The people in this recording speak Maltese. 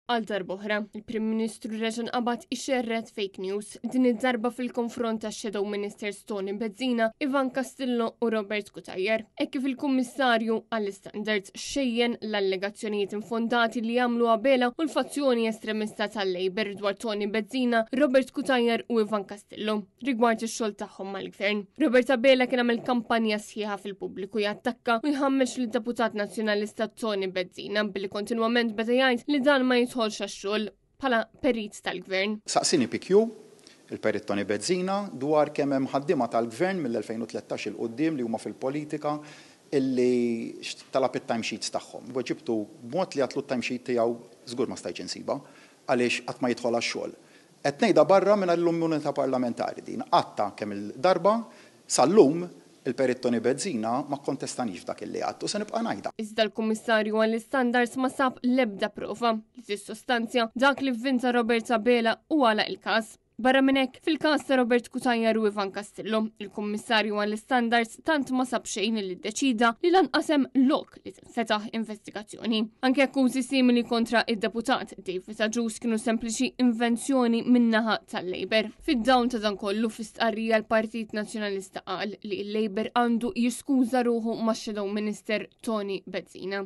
Għal darbohra, il-Prim Ministru reġa' nqabad ixerret fake news. Din id-darba fil-konfront ta' Shadow Ministers Tony Bezzina, Ivan Castillo u Robert Cutajar. Kif il-Kummissarju għall-Standards xejjen l-allegazzjonijiet infondati li jagħmlu Abela u l-fazzjoni estremista tal-Labor dwar Tony Bezzina, Robert Cutajar u Ivan Castillo rigward ix-xogħol tagħhom mal-Gvern. Robert Abela kien għamel kampanja sħiħa fil-pubbliku jattakka u jħammex lid-Deputat Nazzjonalista Tony Bezzina billi kontinwament beda jgħid li dan ma jidħolx għax-xogħol bħala perit tal-Gvern. Saqsini PQ, il-perit Tony Bezzina, dwar kemm hemm ħaddiema tal-Gvern mill-2013 il-qudiem li huma fil-politika illi talab it-timesheets tagħhom. Ġibtu b'mod li għatlu t-timesheet tiegħu żgur ma stajtx insiba għaliex qatt ma jidħol għax-xogħol. Qed ngħidha barra minn l-immunità parlamentari din. Qatta kemm il-darba sal-lum il-perit Tony Bezzina ma kontestanix dak il-li għattu, se nibqa' ngħidha. Iżda l-Kummissarju għall-Standards ma sab l-ebda prova li tissostanzja dak li vvinta Robert Abela u għala il-każ. Barra minn hekk, fil-każ ta' Robert Cutajar u Ivan Castillo, il-Kummissarju għall-Standards tant ma sab xejn li ddeċida li lanqasem lok li tinfetaħ investigazzjoni. Anke akkużi simili kontra id-deputat David Aġus kienu sempliċi invenzjoni min-naħa tal-Labor. Fid-dawn ta' dan kollu fistqarrija l-Partit Nazzjonalista qal li l-Labor għandu jiskuża ruħu ma' Shadow Minister Tony Bezzina.